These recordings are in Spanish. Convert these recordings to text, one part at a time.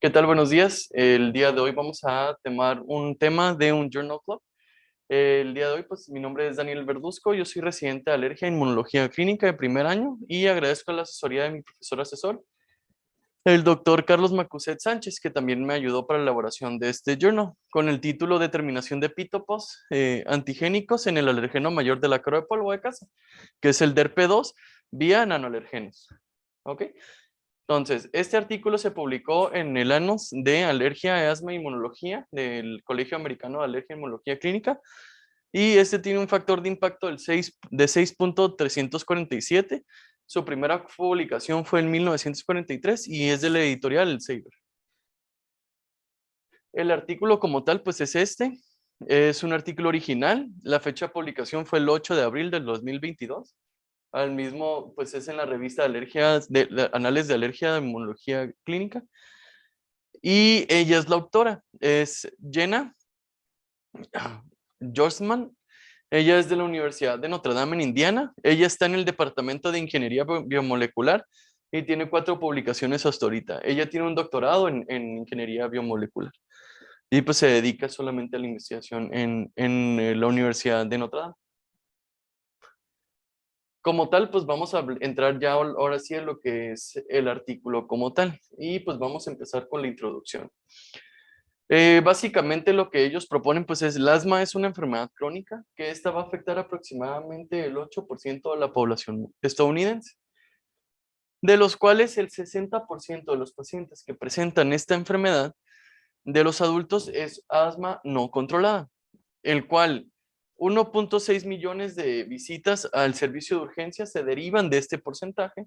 ¿Qué tal? Buenos días. El día de hoy vamos a tomar un tema de un Journal Club. El día de hoy, pues mi nombre es Daniel Verduzco, yo soy residente de alergia e inmunología clínica de primer año y agradezco la asesoría de mi profesor asesor, el doctor Carlos Macuset Sánchez, que también me ayudó para la elaboración de este journal, con el título Determinación de epítopos antigénicos en el alergeno mayor del ácaro de polvo de casa, que es el DERP2 vía nanoalergenos. ¿Ok? Entonces, este artículo se publicó en el Annals de Alergia, Asma e Inmunología del Colegio Americano de Alergia e Inmunología Clínica y este tiene un factor de impacto de 6.347. Su primera publicación fue en 1943 y es de la editorial Elsevier. El artículo como tal, pues es este. Es un artículo original. La fecha de publicación fue el 8 de abril del 2022. Al mismo, pues es en la revista de alergias, de Anales de Alergia de Inmunología Clínica. Y ella es la autora, es Jenna Jorsman. Ella es de la Universidad de Notre Dame en Indiana. Ella está en el Departamento de Ingeniería Biomolecular y tiene 4 publicaciones hasta ahorita. Ella tiene un doctorado en Ingeniería Biomolecular y pues se dedica solamente a la investigación en la Universidad de Notre Dame. Como tal, pues vamos a entrar ya ahora sí en lo que es el artículo como tal y pues vamos a empezar con la introducción. Básicamente lo que ellos proponen pues es el asma es una enfermedad crónica que esta va a afectar aproximadamente el 8% de la población estadounidense, de los cuales el 60% de los pacientes que presentan esta enfermedad de los adultos es asma no controlada, el cual 1.6 millones de visitas al servicio de urgencia se derivan de este porcentaje,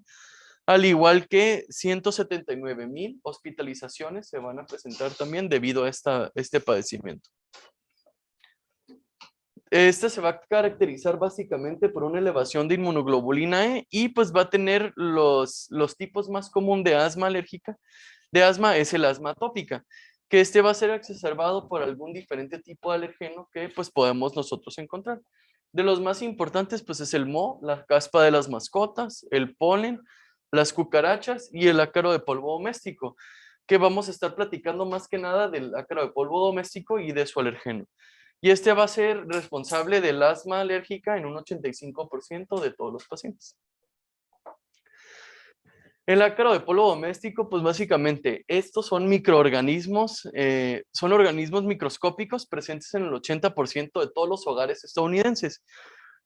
al igual que 179,000 hospitalizaciones se van a presentar también debido a este padecimiento. Este se va a caracterizar básicamente por una elevación de inmunoglobulina E y pues va a tener los tipos más comunes de asma alérgica. De asma es el asma atópica, que este va a ser exacerbado por algún diferente tipo de alergeno que pues podemos nosotros encontrar. De los más importantes pues es el moho, la caspa de las mascotas, el polen, las cucarachas y el ácaro de polvo doméstico, que vamos a estar platicando más que nada del ácaro de polvo doméstico y de su alergeno. Y este va a ser responsable del asma alérgica en un 85% de todos los pacientes. El ácaro de polvo doméstico, pues básicamente estos son microorganismos, son organismos microscópicos presentes en el 80% de todos los hogares estadounidenses.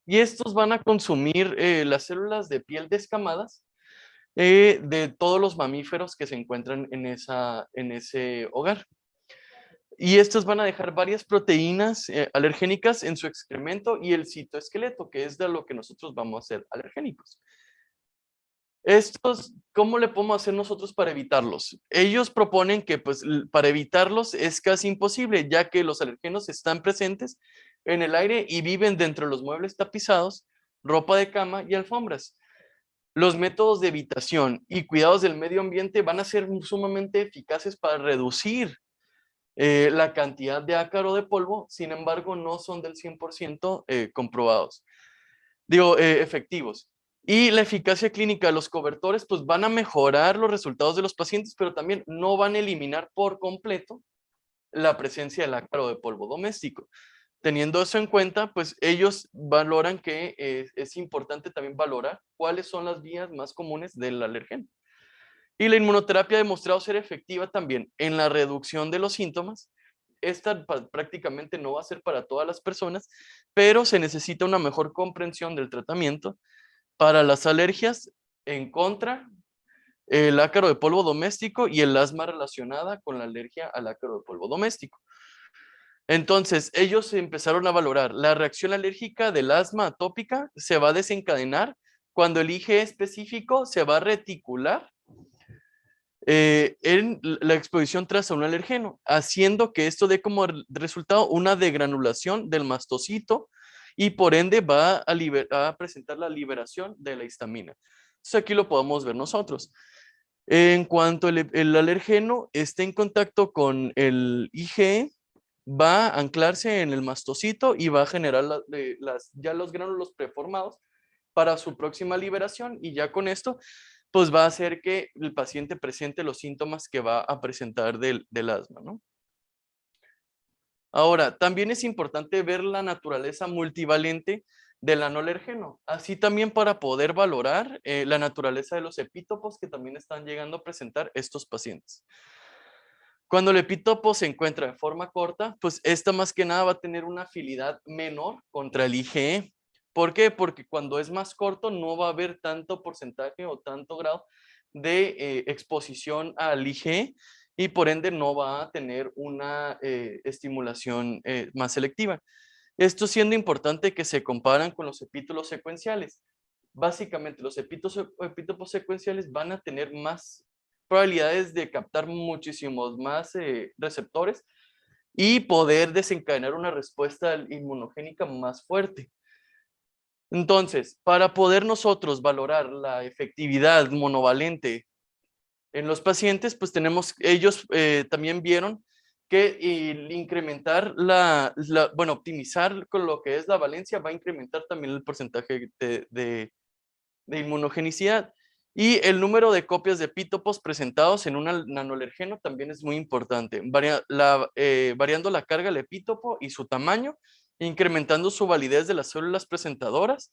Y estos van a consumir las células de piel descamadas de todos los mamíferos que se encuentran en ese hogar. Y estos van a dejar varias proteínas alergénicas en su excremento y el citoesqueleto, que es de lo que nosotros vamos a ser alergénicos. Estos, ¿cómo le podemos hacer nosotros para evitarlos? Ellos proponen que pues para evitarlos es casi imposible, ya que los alergenos están presentes en el aire y viven dentro de los muebles tapizados, ropa de cama y alfombras. Los métodos de evitación y cuidados del medio ambiente van a ser sumamente eficaces para reducir la cantidad de ácaro de polvo, sin embargo, no son del 100% comprobados, digo, efectivos. Y la eficacia clínica de los cobertores, pues van a mejorar los resultados de los pacientes, pero también no van a eliminar por completo la presencia del ácaro de polvo doméstico. Teniendo eso en cuenta, pues ellos valoran que es importante también valorar cuáles son las vías más comunes del alergeno. Y la inmunoterapia ha demostrado ser efectiva también en la reducción de los síntomas. Esta prácticamente no va a ser para todas las personas, pero se necesita una mejor comprensión del tratamiento para las alergias en contra el ácaro de polvo doméstico y el asma relacionada con la alergia al ácaro de polvo doméstico. Entonces, ellos empezaron a valorar la reacción alérgica del asma atópica se va a desencadenar cuando el IgE específico se va a reticular en la exposición tras a un alergeno, haciendo que esto dé como resultado una degranulación del mastocito y por ende va a presentar la liberación de la histamina. Entonces aquí lo podemos ver nosotros. En cuanto el alergeno esté en contacto con el IgE, va a anclarse en el mastocito y va a generar ya los gránulos preformados para su próxima liberación y ya con esto pues va a hacer que el paciente presente los síntomas que va a presentar del asma, ¿no? Ahora, también es importante ver la naturaleza multivalente del anolergeno, así también para poder valorar la naturaleza de los epítopos que también están llegando a presentar estos pacientes. Cuando el epítopo se encuentra de forma corta, pues esta más que nada va a tener una afinidad menor contra el IgE. ¿Por qué? Porque cuando es más corto no va a haber tanto porcentaje o tanto grado de exposición al IgE y por ende no va a tener una estimulación más selectiva. Esto siendo importante que se comparan con los epítopos secuenciales. Básicamente los epítopos secuenciales van a tener más probabilidades de captar muchísimos más receptores y poder desencadenar una respuesta inmunogénica más fuerte. Entonces, para poder nosotros valorar la efectividad monovalente en los pacientes, pues ellos también vieron que incrementar bueno, optimizar con lo que es la valencia va a incrementar también el porcentaje de inmunogenicidad. Y el número de copias de epítopos presentados en un nanoalergeno también es muy importante, variando la carga del epítopo y su tamaño, incrementando su validez de las células presentadoras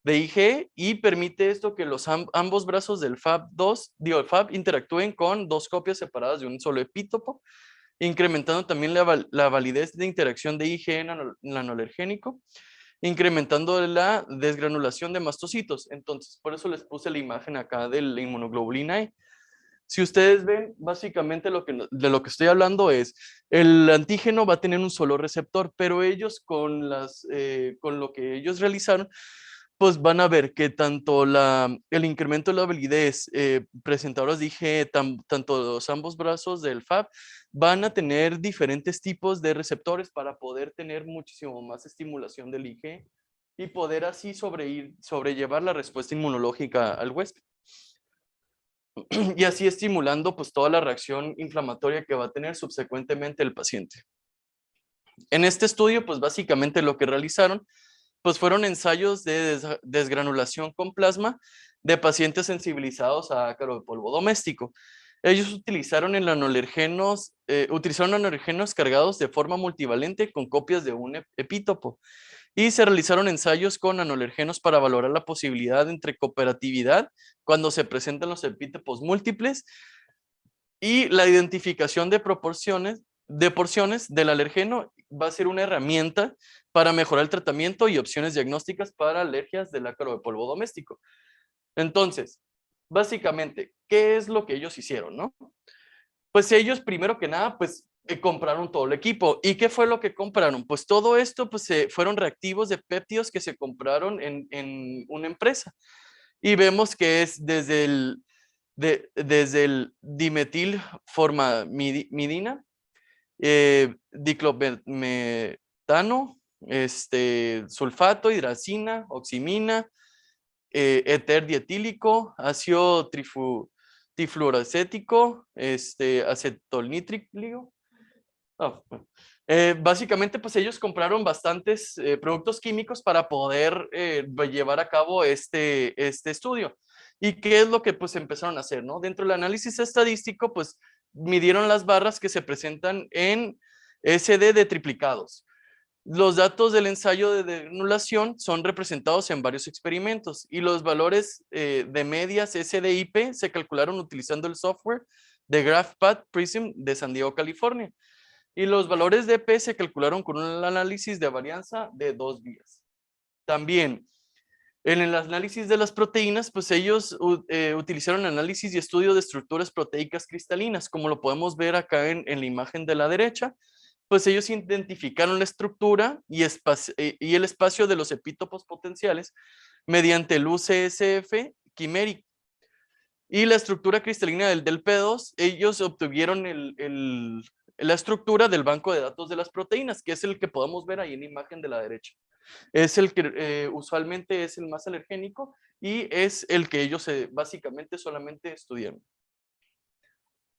de IgE y permite esto que ambos brazos del el Fab interactúen con dos copias separadas de un solo epítopo, incrementando también la validez de interacción de IgE nanoalergénico, incrementando la desgranulación de mastocitos. Entonces, por eso les puse la imagen acá de la inmunoglobulina E. Si ustedes ven, básicamente de lo que estoy hablando es, el antígeno va a tener un solo receptor, pero ellos con lo que ellos realizaron, pues van a ver que tanto el incremento de la validez presentadoras dije, tanto ambos brazos del Fab van a tener diferentes tipos de receptores para poder tener muchísimo más estimulación del IgE y poder así sobrellevar la respuesta inmunológica al huésped. Y así estimulando pues toda la reacción inflamatoria que va a tener subsecuentemente el paciente. En este estudio pues básicamente lo que realizaron pues fueron ensayos de desgranulación con plasma de pacientes sensibilizados a ácaro de polvo doméstico. Ellos utilizaron anolergenos cargados de forma multivalente con copias de un epítopo y se realizaron ensayos con anolergenos para valorar la posibilidad entre cooperatividad cuando se presentan los epítopos múltiples y la identificación de porciones del alergeno va a ser una herramienta para mejorar el tratamiento y opciones diagnósticas para alergias del ácaro de polvo doméstico. Entonces, básicamente, ¿qué es lo que ellos hicieron, no? Pues ellos, primero que nada, pues compraron todo el equipo. ¿Y qué fue lo que compraron? Pues todo esto pues, fueron reactivos de péptidos que se compraron en una empresa. Y vemos que es desde el dimetilformamidina, diclometano, sulfato, hidracina, oximina, éter dietílico, ácido trifluoroacético, acetolnítrico. Básicamente, pues ellos compraron bastantes productos químicos para poder llevar a cabo este estudio. ¿Y qué es lo que pues empezaron a hacer, no? Dentro del análisis estadístico, pues midieron las barras que se presentan en SD de triplicados. Los datos del ensayo de desgranulación son representados en varios experimentos y los valores de medias SDIP se calcularon utilizando el software de GraphPad Prism de San Diego, California. Y los valores de P se calcularon con un análisis de varianza de 2 vías. También, en el análisis de las proteínas, pues ellos utilizaron análisis y estudio de estructuras proteicas cristalinas, como lo podemos ver acá en la imagen de la derecha. Pues ellos identificaron la estructura y el espacio de los epítopos potenciales mediante el UCSF quimérico. Y la estructura cristalina del P2, ellos obtuvieron la estructura del banco de datos de las proteínas, que es el que podemos ver ahí en la imagen de la derecha. Es el que usualmente es el más alergénico y es el que ellos básicamente solamente estudiaron.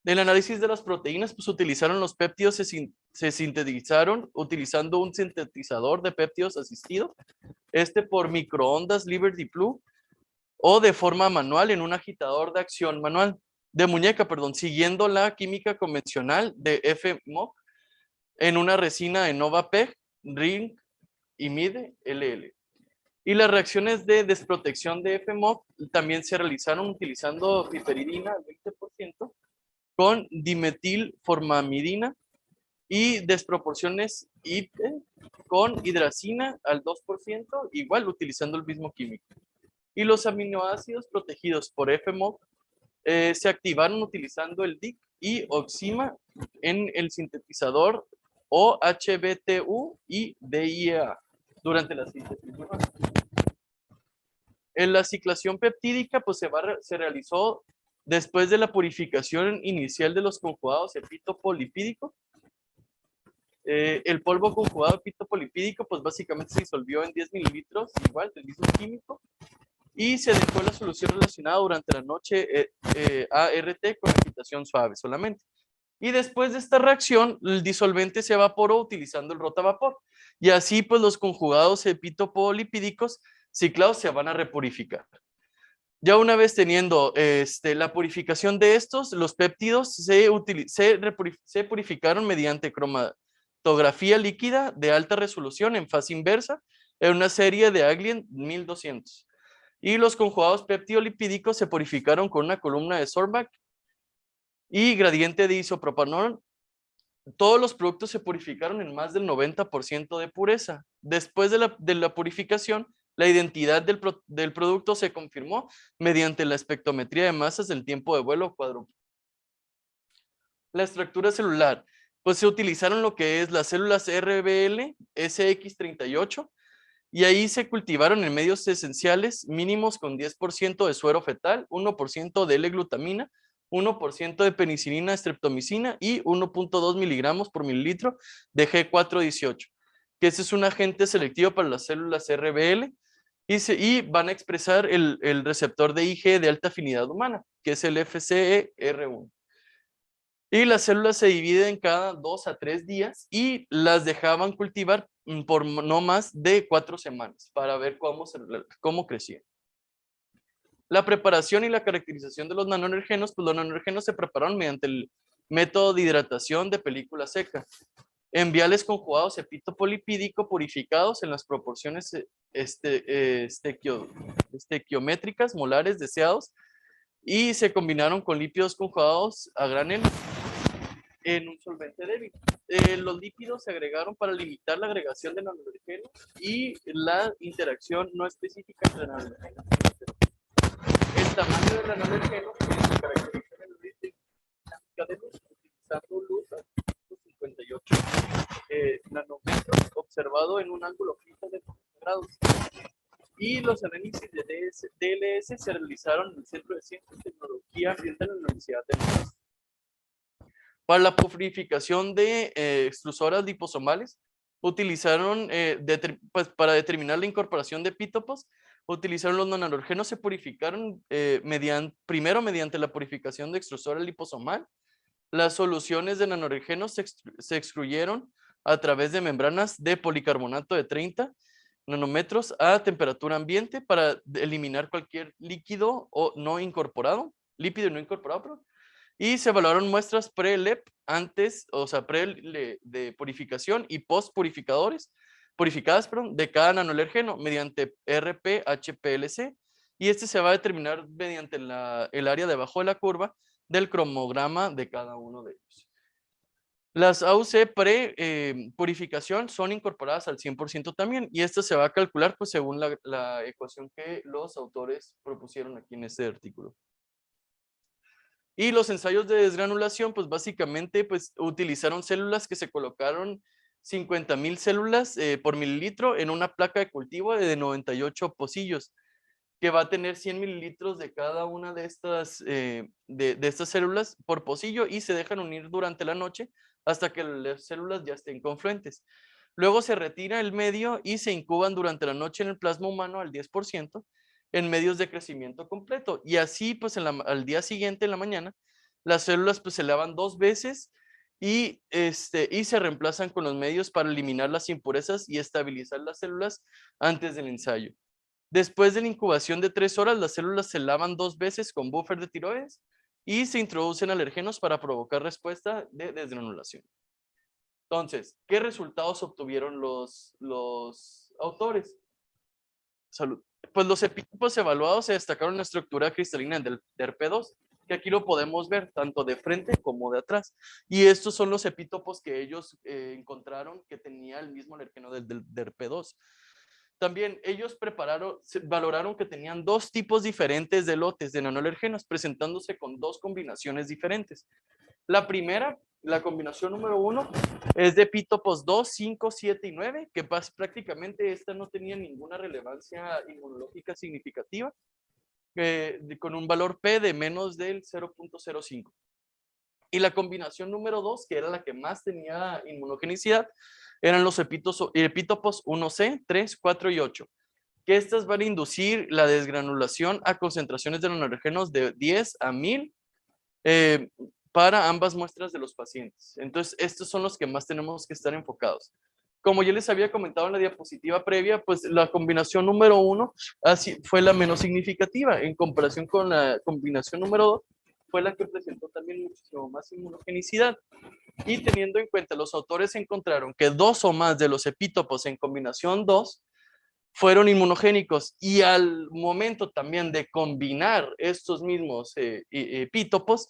El análisis de las proteínas, pues utilizaron los péptidos, se sintetizaron utilizando un sintetizador de péptidos asistido, por microondas Liberty Blue, o de forma manual en un agitador de acción manual, de muñeca, perdón, siguiendo la química convencional de FMOC en una resina de NovaPeg, Ring y Mide LL. Y las reacciones de desprotección de FMOC también se realizaron utilizando piperidina al 20% con dimetilformamidina y desproporciones IP con hidracina al 2%, igual utilizando el mismo químico. Y los aminoácidos protegidos por FMOC se activaron utilizando el DIC y Oxima en el sintetizador OHBTU y DIEA durante la síntesis. En la ciclación peptídica pues se realizó después de la purificación inicial de los conjugados epitopolipídicos. El polvo conjugado epitopolipídico pues básicamente se disolvió en 10 mililitros, igual del mismo químico, y se dejó la solución relacionada durante la noche ART con agitación suave solamente. Y después de esta reacción, el disolvente se evaporó utilizando el rotavapor. Y así, pues, los conjugados epitopolipídicos ciclados se van a repurificar. Ya una vez teniendo la purificación de estos, los péptidos se purificaron mediante cromatografía líquida de alta resolución en fase inversa en una serie de Aglien 1200. Y los conjugados peptidolipídicos se purificaron con una columna de Sorbach y gradiente de isopropanol. Todos los productos se purificaron en más del 90% de pureza. Después de la purificación, la identidad del producto se confirmó mediante la espectrometría de masas del tiempo de vuelo cuádruple. La estructura celular, pues se utilizaron lo que es las células RBL SX38 y ahí se cultivaron en medios esenciales mínimos con 10% de suero fetal, 1% de L-glutamina, 1% de penicilina streptomicina y 1.2 miligramos por mililitro de G418, que ese es un agente selectivo para las células RBL y van a expresar el receptor de IG de alta afinidad humana, que es el FCER1. Y las células se dividen cada 2 a 3 días y las dejaban cultivar por no más de 4 semanas para ver cómo crecían. La preparación y la caracterización de los nanoenergenos, pues los nanoenergenos se prepararon mediante el método de hidratación de película seca, en viales conjugados epitopolipídico purificados en las proporciones estequiométricas molares deseados y se combinaron con lípidos conjugados a granel en un solvente débil. Los lípidos se agregaron para limitar la agregación de nanoenergenos y la interacción no específica entre nanoenergenos. El tamaño del nanoenergeno se caracteriza en el dinámica de luz, utilizando luz a 58 nanómetros, observado en un ángulo fijo de 90 grados. Y los análisis de DLS se realizaron en el Centro de Ciencias y Tecnología Ambiental de la Universidad de Texas. Para la purificación de extrusoras liposomales, utilizaron, para determinar la incorporación de epítopos, utilizaron los nanoenergenos, se purificaron primero mediante la purificación de extrusora liposomal. Las soluciones de nanoenergenos se extruyeron a través de membranas de policarbonato de 30 nanómetros a temperatura ambiente para eliminar cualquier líquido o no incorporado, lípido no incorporado, y se evaluaron muestras pre-LEP antes, o sea, de purificación y post-purificadas, de cada nanoenergeno mediante RP-HPLC, y este se va a determinar mediante el área debajo de la curva del cromograma de cada uno de ellos. Las AUC pre-purificación son incorporadas al 100% también, y esto se va a calcular pues según la ecuación que los autores propusieron aquí en este artículo. Y los ensayos de desgranulación, pues básicamente pues utilizaron células que se colocaron 50,000 células por mililitro en una placa de cultivo de 98 pocillos, que va a tener 100 mililitros de cada una de estas células por pocillo y se dejan unir durante la noche hasta que las células ya estén confluentes. Luego se retira el medio y se incuban durante la noche en el plasma humano al 10% en medios de crecimiento completo. Y así, pues al día siguiente, en la mañana, las células pues se lavan 2 veces y se reemplazan con los medios para eliminar las impurezas y estabilizar las células antes del ensayo. Después de la incubación de 3 horas, las células se lavan 2 veces con buffer de tiroides y se introducen alergenos para provocar respuesta de desgranulación. Entonces, ¿qué resultados obtuvieron los autores? Salud. Pues los epítopos evaluados se destacaron en la estructura cristalina del DERP2, que aquí lo podemos ver tanto de frente como de atrás. Y estos son los epítopos que ellos encontraron que tenía el mismo alergeno del DERP2. También ellos valoraron que tenían 2 tipos diferentes de lotes de nanoalergenos, presentándose con 2 combinaciones diferentes. La primera, la combinación número 1, es de epítopos 2, 5, 7 y 9, que prácticamente esta no tenía ninguna relevancia inmunológica significativa, con un valor P de menos del 0.05. Y la combinación número 2, que era la que más tenía inmunogenicidad, eran los epítopos 1C, 3, 4 y 8, que estas van a inducir la desgranulación a concentraciones de nanoalergenos de 10 a 1000 para ambas muestras de los pacientes. Entonces, estos son los que más tenemos que estar enfocados. Como yo les había comentado en la diapositiva previa, pues la combinación número 1 así fue la menos significativa en comparación con la combinación número 2, fue la que presentó también muchísimo más inmunogenicidad. Y teniendo en cuenta, los autores encontraron que 2 o más de los epítopos en combinación 2 fueron inmunogénicos, y al momento también de combinar estos mismos epítopos,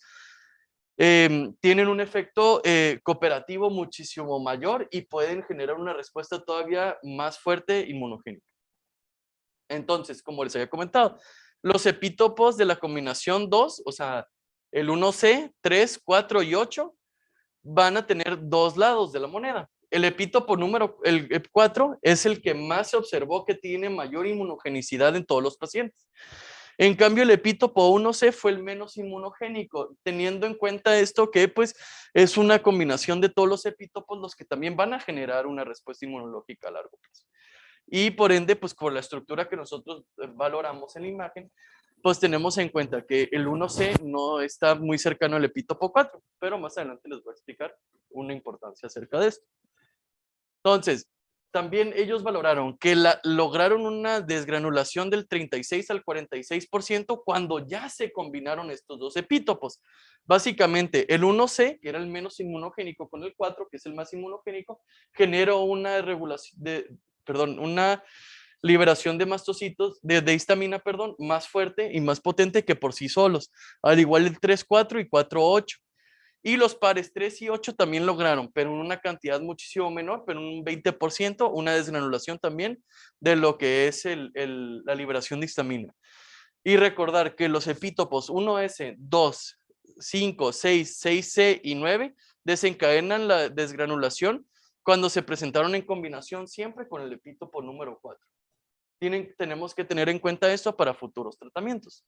tienen un efecto cooperativo muchísimo mayor y pueden generar una respuesta todavía más fuerte inmunogénica. Entonces, como les había comentado, los epítopos de la combinación 2, o sea, el 1C, 3, 4 y 8, van a tener 2 lados de la moneda. El epítopo número el 4 es el que más se observó que tiene mayor inmunogenicidad en todos los pacientes. En cambio, el epítopo 1C fue el menos inmunogénico, teniendo en cuenta esto que pues es una combinación de todos los epítopos los que también van a generar una respuesta inmunológica a largo plazo. Y por ende, pues por la estructura que nosotros valoramos en la imagen, pues tenemos en cuenta que el 1C no está muy cercano al epítopo 4, pero más adelante les voy a explicar una importancia acerca de esto. Entonces, también ellos valoraron que lograron una desgranulación del 36 al 46% cuando ya se combinaron estos 2 epítopos. Básicamente, el 1C, que era el menos inmunogénico, con el 4, que es el más inmunogénico, generó una una liberación de mastocitos, de histamina, más fuerte y más potente que por sí solos, al igual el 3, 4 y 4, 8. Y los pares 3 y 8 también lograron, pero en una cantidad muchísimo menor, pero un 20%, una desgranulación también de lo que es la liberación de histamina. Y recordar que los epítopos 1S, 2, 5, 6, 6C y 9 desencadenan la desgranulación cuando se presentaron en combinación siempre con el epítopo número 4. Tenemos que tener en cuenta esto para futuros tratamientos.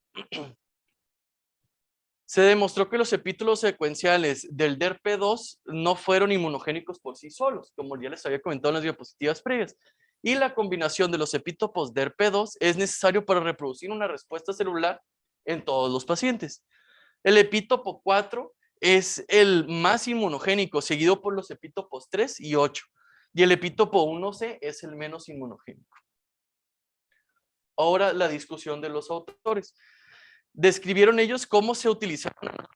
Se demostró que los epítolos secuenciales del DERP2 no fueron inmunogénicos por sí solos, como ya les había comentado en las diapositivas previas. Y la combinación de los epítopos DERP2 es necesario para reproducir una respuesta celular en todos los pacientes. El epítopo 4 es el más inmunogénico, seguido por los epítopos 3 y 8. Y el epítopo 1C es el menos inmunogénico. Ahora la discusión de los autores. Describieron ellos cómo se utilizaron la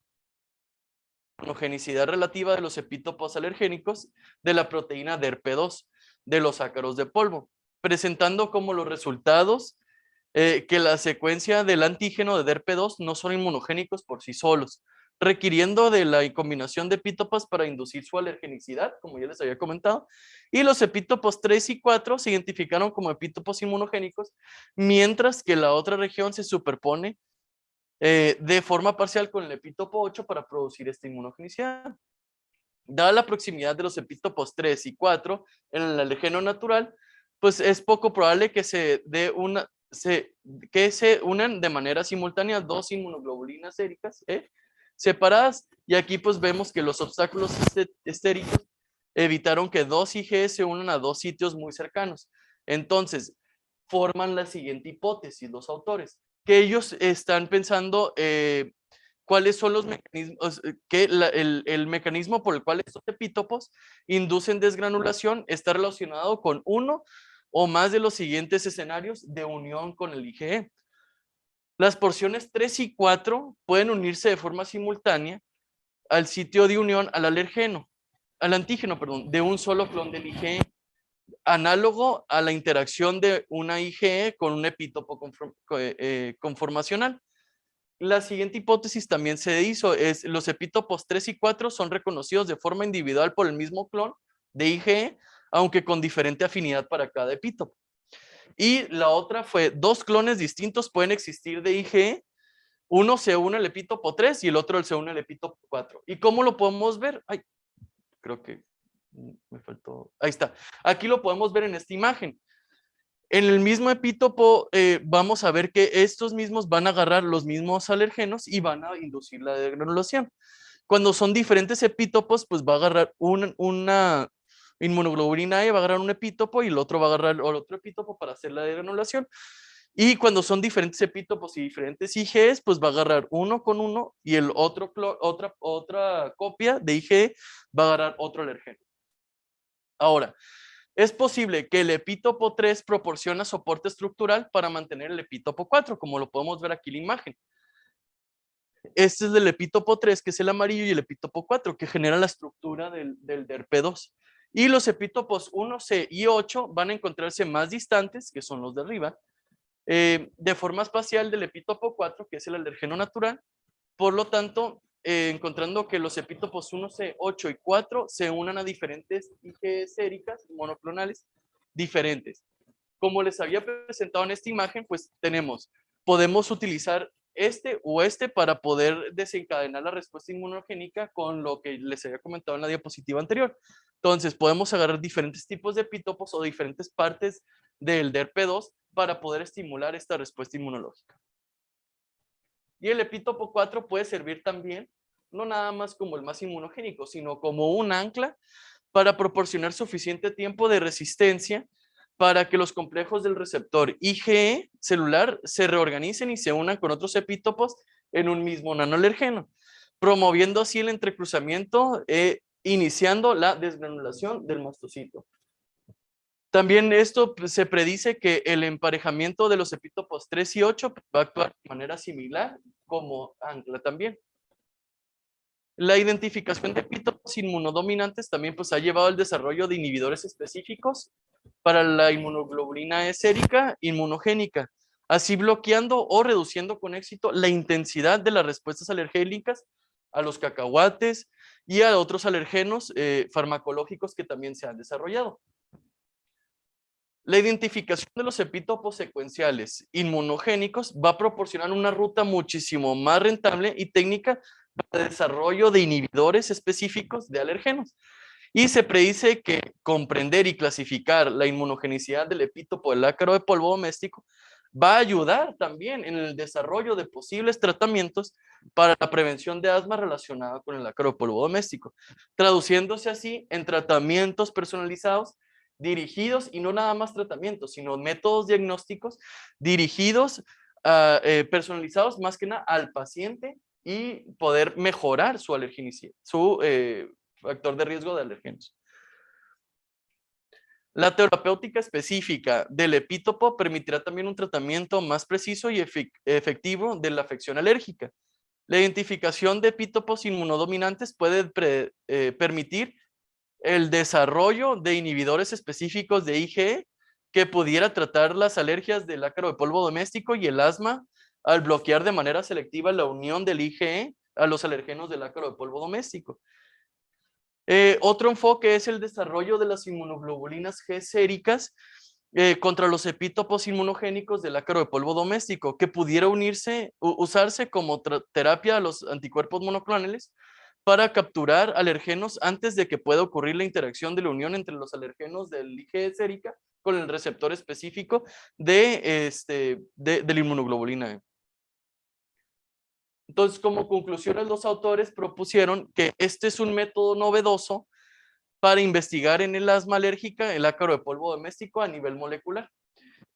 inmunogenicidad relativa de los epítopos alergénicos de la proteína DERP2 de los ácaros de polvo, presentando como los resultados que la secuencia del antígeno de DERP2 no son inmunogénicos por sí solos, requiriendo de la combinación de epítopos para inducir su alergenicidad, como ya les había comentado, y los epítopos 3 y 4 se identificaron como epítopos inmunogénicos, mientras que la otra región se superpone de forma parcial con el epítopo 8 para producir esta inmunogenicidad. Dada la proximidad de los epítopos 3 y 4 en el alergeno natural, pues es poco probable que se unan de manera simultánea 2 inmunoglobulinas séricas separadas, y aquí pues vemos que los obstáculos estéricos evitaron que 2 IG se unan a 2 sitios muy cercanos. Entonces, forman la siguiente hipótesis los autores, que ellos están pensando cuáles son los mecanismos, el mecanismo por el cual estos epítopos inducen desgranulación está relacionado con uno o más de los siguientes escenarios de unión con el IgE. Las porciones 3 y 4 pueden unirse de forma simultánea al sitio de unión al antígeno, de un solo clon del IgE, análogo a la interacción de una IgE con un epítopo conformacional. La siguiente hipótesis también se hizo, es los epítopos 3 y 4 son reconocidos de forma individual por el mismo clon de IgE, aunque con diferente afinidad para cada epítopo. Y la otra fue, dos clones distintos pueden existir de IgE, uno se une al epítopo 3 y el otro se une al epítopo 4. ¿Y cómo lo podemos ver? Ay, creo que me faltó. Ahí está. Aquí lo podemos ver en esta imagen. En el mismo epítopo vamos a ver que estos mismos van a agarrar los mismos alergenos y van a inducir la degranulación. Cuando son diferentes epítopos, pues va a agarrar una inmunoglobulina E, va a agarrar un epítopo y el otro va a agarrar el otro epítopo para hacer la degranulación. Y cuando son diferentes epítopos y diferentes IgEs, pues va a agarrar uno con uno y el otro, otra copia de IgE va a agarrar otro alergeno. Ahora, es posible que el epítopo 3 proporciona soporte estructural para mantener el epítopo 4, como lo podemos ver aquí en la imagen. Este es el epítopo 3, que es el amarillo, y el epítopo 4, que genera la estructura del DERP2. Y los epítopos 1C y 8 van a encontrarse más distantes, que son los de arriba, de forma espacial del epítopo 4, que es el alergeno natural. Por lo tanto, encontrando que los epítopos 1C, 8 y 4 se unan a diferentes IgE séricas monoclonales diferentes. Como les había presentado en esta imagen, pues podemos utilizar este o este para poder desencadenar la respuesta inmunogénica con lo que les había comentado en la diapositiva anterior. Entonces, podemos agarrar diferentes tipos de epítopos o diferentes partes del DERP2 para poder estimular esta respuesta inmunológica. Y el epítopo 4 puede servir también, no nada más como el más inmunogénico, sino como un ancla para proporcionar suficiente tiempo de resistencia para que los complejos del receptor IgE celular se reorganicen y se unan con otros epítopos en un mismo nanoalergeno, promoviendo así el entrecruzamiento, iniciando la desgranulación del mastocito. También esto se predice que el emparejamiento de los epítopos 3 y 8 va a actuar de manera similar como ancla también. La identificación de epítopos inmunodominantes también pues, ha llevado al desarrollo de inhibidores específicos para la inmunoglobulina E sérica inmunogénica, así bloqueando o reduciendo con éxito la intensidad de las respuestas alergénicas a los cacahuates y a otros alergenos farmacológicos que también se han desarrollado. La identificación de los epítopos secuenciales inmunogénicos va a proporcionar una ruta muchísimo más rentable y técnica para el desarrollo de inhibidores específicos de alergenos. Y se predice que comprender y clasificar la inmunogenicidad del epítopo del ácaro de polvo doméstico va a ayudar también en el desarrollo de posibles tratamientos para la prevención de asma relacionada con el ácaro de polvo doméstico, traduciéndose así en tratamientos personalizados dirigidos, y no nada más tratamientos, sino métodos diagnósticos dirigidos, personalizados más que nada al paciente y poder mejorar su alergenicidad, su factor de riesgo de alergenos. La terapéutica específica del epítopo permitirá también un tratamiento más preciso y efectivo de la afección alérgica. La identificación de epítopos inmunodominantes puede permitir el desarrollo de inhibidores específicos de IgE que pudiera tratar las alergias del ácaro de polvo doméstico y el asma al bloquear de manera selectiva la unión del IgE a los alergenos del ácaro de polvo doméstico. Otro enfoque es el desarrollo de las inmunoglobulinas G séricas contra los epítopos inmunogénicos del ácaro de polvo doméstico, que pudiera usarse como terapia a los anticuerpos monoclonales para capturar alergenos antes de que pueda ocurrir la interacción de la unión entre los alergenos del IgE sérica con el receptor específico de la inmunoglobulina E. Entonces, como conclusiones, los autores propusieron que este es un método novedoso para investigar en el asma alérgica el ácaro de polvo doméstico a nivel molecular.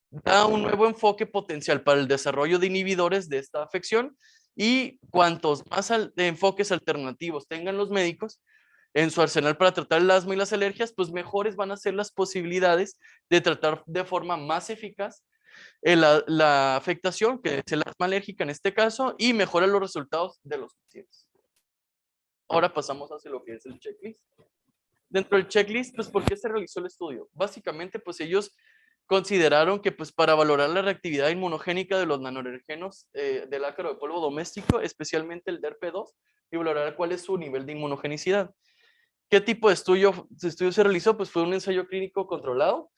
Da un nuevo enfoque potencial para el desarrollo de inhibidores de esta afección, y cuantos más enfoques alternativos tengan los médicos, en su arsenal para tratar el asma y las alergias, pues mejores van a ser las posibilidades de tratar de forma más eficaz la afectación, que es el asma alérgica en este caso, y mejora los resultados de los pacientes. Ahora pasamos hacia lo que es el checklist. Dentro del checklist, pues, ¿por qué se realizó el estudio? Básicamente, pues, ellos consideraron que, pues, para valorar la reactividad inmunogénica de los nanoalergenos del ácaro de polvo doméstico, especialmente el DERP2, y valorar cuál es su nivel de inmunogenicidad. ¿Qué tipo de estudio se realizó? Pues fue un ensayo clínico controlado,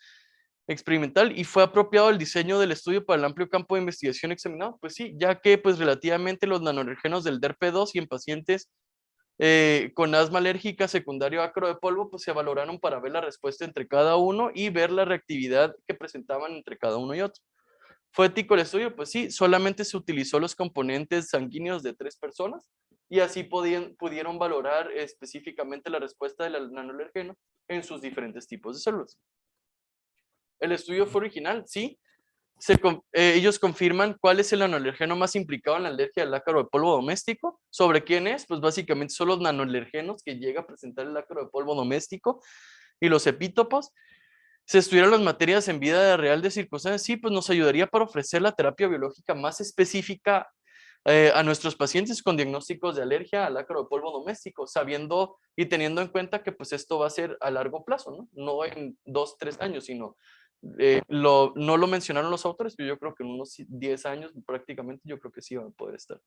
experimental, y fue apropiado el diseño del estudio para el amplio campo de investigación examinado. Pues sí, ya que, pues, relativamente los nanoalergenos del DERP2 y en pacientes con asma alérgica secundario ácaro de polvo, pues se valoraron para ver la respuesta entre cada uno y ver la reactividad que presentaban entre cada uno y otro. ¿Fue ético el estudio? Pues sí, solamente se utilizó los componentes sanguíneos de 3 personas y así pudieron valorar específicamente la respuesta del nanoalergeno en sus diferentes tipos de células. ¿El estudio fue original? Sí. Ellos confirman cuál es el nanoalergeno más implicado en la alergia al ácaro de polvo doméstico. ¿Sobre quién es? Pues básicamente son los nanoalergenos que llega a presentar el ácaro de polvo doméstico y los epítopos. ¿Se estudiaron las materias en vida real de circunstancias? Sí, pues nos ayudaría para ofrecer la terapia biológica más específica a nuestros pacientes con diagnósticos de alergia al ácaro de polvo doméstico, sabiendo y teniendo en cuenta que pues esto va a ser a largo plazo, ¿no? No en 2, 3 años, sino no lo mencionaron los autores, pero yo creo que en unos 10 años prácticamente yo creo que sí van a poder estar.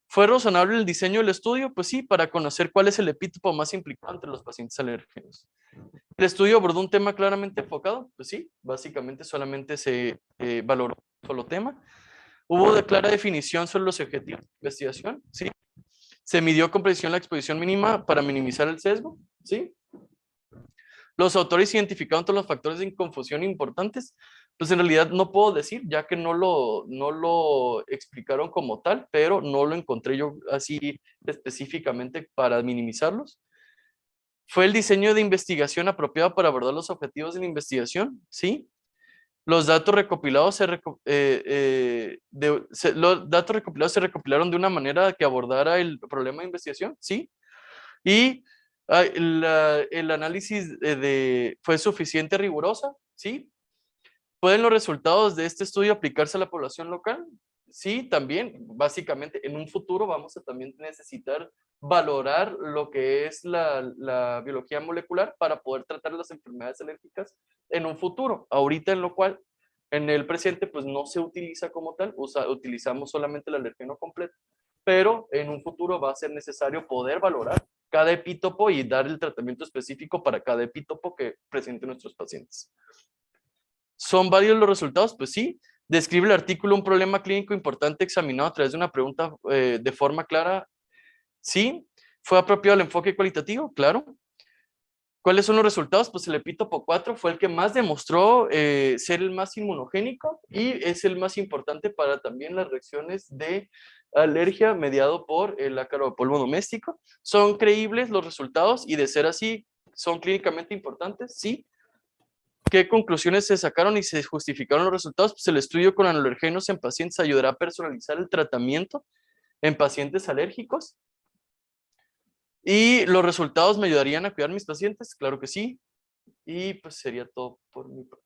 ¿Fue razonable el diseño del estudio? Pues sí, para conocer cuál es el epítopo más implicado entre los pacientes alérgenos. ¿El estudio abordó un tema claramente enfocado? Pues sí, básicamente solamente se valoró un solo tema. ¿Hubo de clara definición sobre los objetivos de investigación? Sí. ¿Se midió con precisión la exposición mínima para minimizar el sesgo? Sí. ¿Los autores identificaron todos los factores de confusión importantes? Pues en realidad no puedo decir, ya que no lo explicaron como tal, pero no lo encontré yo así específicamente para minimizarlos. ¿Fue el diseño de investigación apropiado para abordar los objetivos de la investigación? Sí. Los datos recopilados los datos recopilados se recopilaron de una manera que abordara el problema de investigación, sí. Y el análisis fue suficiente rigurosa, sí. ¿Pueden los resultados de este estudio aplicarse a la población local? Sí, también. Básicamente, en un futuro vamos a también necesitar valorar lo que es la biología molecular para poder tratar las enfermedades alérgicas en un futuro. Ahorita en lo cual, en el presente, pues no se utiliza como tal, utilizamos solamente el alergeno completo, pero en un futuro va a ser necesario poder valorar cada epítopo y dar el tratamiento específico para cada epítopo que presenten nuestros pacientes. ¿Son válidos los resultados? Pues sí. ¿Describe el artículo un problema clínico importante examinado a través de una pregunta de forma clara? Sí. ¿Fue apropiado el enfoque cualitativo? Claro. ¿Cuáles son los resultados? Pues el epítopo 4 fue el que más demostró ser el más inmunogénico y es el más importante para también las reacciones de alergia mediado por el ácaro de polvo doméstico. ¿Son creíbles los resultados? Y de ser así, ¿son clínicamente importantes? Sí. ¿Qué conclusiones se sacaron y se justificaron los resultados? Pues el estudio con alergenos en pacientes ayudará a personalizar el tratamiento en pacientes alérgicos. ¿Y los resultados me ayudarían a cuidar a mis pacientes? Claro que sí. Y pues sería todo por mi parte.